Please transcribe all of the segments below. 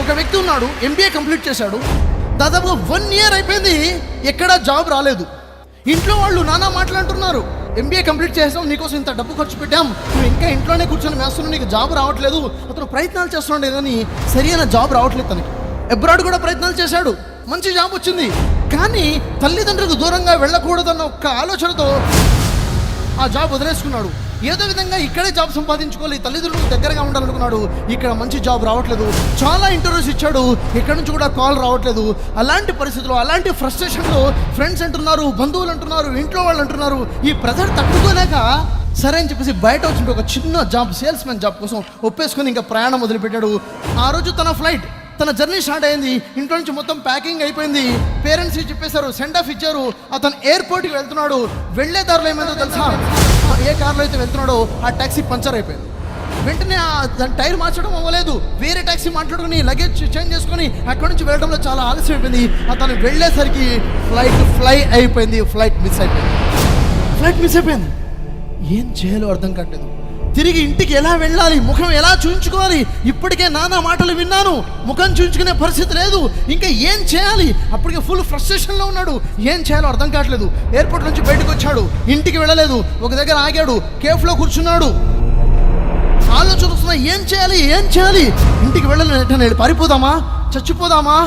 ఒక వ్యక్తి ఉన్నాడు, MBA కంప్లీట్ చేశాడు. దాదాపు 1 year అయిపోయింది, ఎక్కడా జాబ్ రాలేదు. ఇంట్లో వాళ్ళు నానా మాట్లాడుతున్నారు, MBA కంప్లీట్ చేసాం, నీకోసం ఇంత డబ్బు ఖర్చు పెట్టాం, నువ్వు ఇంకా ఇంట్లోనే కూర్చొని వేస్తున్నావు, నీకు జాబ్ రావట్లేదు. అతను ప్రయత్నాలు చేస్తున్నాడు కానీ సరైన జాబ్ రావట్లేదు. తనకి అబ్రాడ్ కూడా ప్రయత్నాలు చేశాడు, మంచి జాబ్ వచ్చింది. కానీ తల్లిదండ్రులకు దూరంగా వెళ్ళకూడదన్న ఒక్క ఆలోచనతో ఆ జాబ్ వదిలేసుకున్నాడు. ఏదో విధంగా ఇక్కడే జాబ్ సంపాదించుకోవాలి, తల్లిదండ్రులకు దగ్గరగా ఉండాలనుకున్నాడు. ఇక్కడ మంచి జాబ్ రావట్లేదు, చాలా ఇంటర్వ్యూస్ ఇచ్చాడు, ఇక్కడ నుంచి కూడా కాల్ రావట్లేదు. అలాంటి పరిస్థితుల్లో, అలాంటి ఫ్రస్ట్రేషన్లో ఫ్రెండ్స్ అంటున్నారు, బంధువులు అంటున్నారు, ఇంట్లో వాళ్ళు అంటున్నారు. ఈ ప్రెజర్ తట్టుకోలేక సరే అని చెప్పేసి బయట వచ్చి ఒక చిన్న జాబ్, సేల్స్ మ్యాన్ జాబ్ కోసం ఒప్పేసుకొని ఇంకా ప్రయాణం మొదలుపెట్టాడు. ఆ రోజు తన జర్నీ స్టార్ట్ అయింది. ఇంట్లో నుంచి మొత్తం ప్యాకింగ్ అయిపోయింది. పేరెంట్స్కి చెప్పేశారు, సెండ్ ఆఫ్ ఇచ్చారు. అతను ఎయిర్పోర్ట్కి వెళ్తున్నాడు. వెళ్ళే దారిలో ఏమైందో తెలుసా? ఏ కార్లో అయితే వెళ్తున్నాడో ఆ ట్యాక్సీ పంచర్ అయిపోయింది. వెంటనే దాని టైర్ మార్చడం అవ్వలేదు, వేరే ట్యాక్సీ మాట్లాడుకుని లగేజ్ చేంజ్ చేసుకొని అక్కడి నుంచి వెళ్ళడంలో చాలా ఆలస్యం అయిపోయింది. అతను వెళ్ళేసరికి ఫ్లైట్ మిస్ అయిపోయింది. ఏం చేయాలో అర్థం కావట్లేదు. తిరిగి ఇంటికి ఎలా వెళ్ళాలి, ముఖం ఎలా చూయించుకోవాలి? ఇప్పటికే నానా మాటలు విన్నాను, ముఖం చూయించుకునే పరిస్థితి లేదు, ఇంకా ఏం చేయాలి? అప్పటికే ఫుల్ ఫ్రస్ట్రేషన్లో ఉన్నాడు. ఏం చేయాలో అర్థం కావట్లేదు. ఎయిర్పోర్ట్ నుంచి బయటకు వచ్చాడు, ఇంటికి వెళ్ళలేదు, ఒక దగ్గర ఆగాడు, కేఫ్లో కూర్చున్నాడు. ఆలోచన వస్తున్నాయి, ఏం చేయాలి? ఇంటికి వెళ్ళాలి, పారిపోదామా, చచ్చిపోదామా,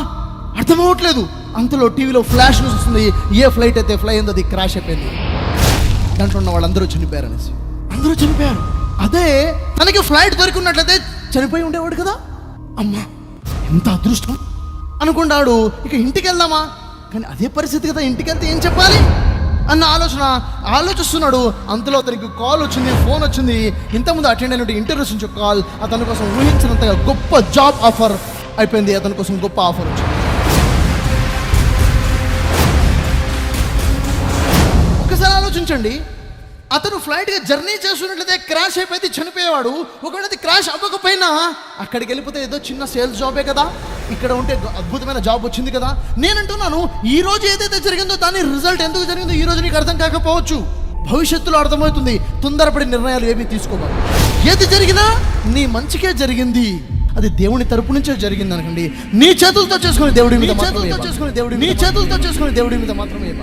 అర్థమవట్లేదు. అంతలో టీవీలో ఫ్లాష్ న్యూస్ వస్తుంది. ఏ ఫ్లైట్ అయితే ఫ్లై అయిందో అది క్రాష్ అయిపోయింది. దాంట్లో ఉన్న వాళ్ళందరూ చనిపోయారనేసి. అందరూ చనిపోయారు. అదే తనకి ఫ్లైట్ దొరికినట్లయితే చనిపోయి ఉండేవాడు కదా. అమ్మా ఎంత అదృష్టం అనుకున్నాడు. ఇక ఇంటికి వెళ్దామా? కానీ అదే పరిస్థితి కదా, ఇంటికి వెళ్తే ఏం చెప్పాలి అన్న ఆలోచిస్తున్నాడు. అంతలో అతనికి కాల్ వచ్చింది, ఫోన్ వచ్చింది. ఇంతకుముందు అటెండ్ అయినట్టు ఇంటర్వ్యూస్ నుంచి కాల్. అతని కోసం ఊహించినంతగా గొప్ప జాబ్ ఆఫర్ అయిపోయింది. అతని కోసం గొప్ప ఆఫర్ వచ్చింది. ఒకసారి ఆలోచించండి, అతను ఫ్లైట్గా జర్నీ చేస్తున్నట్లయితే క్రాష్ అయిపోయి చనిపోయేవాడు. ఒకవేళ అది క్రాష్ అవ్వకపోయినా అక్కడికి వెళ్ళిపోతే ఏదో చిన్న సేల్స్ జాబే కదా, ఇక్కడ ఉంటే అద్భుతమైన జాబ్ వచ్చింది కదా. నేనంటున్నాను, ఈ రోజు ఏదైతే జరిగిందో దాని రిజల్ట్ ఎందుకు జరిగిందో ఈ రోజు నీకు అర్థం కాకపోవచ్చు, భవిష్యత్తులో అర్థమవుతుంది. తొందరపడి నిర్ణయాలు ఏమీ తీసుకోవాలి. ఏది జరిగినా నీ మంచికే జరిగింది, అది దేవుని తరపు నుంచే జరిగింది అనకండి. నీ చేతులతో చేసుకుని దేవుడి మీద మాత్రమే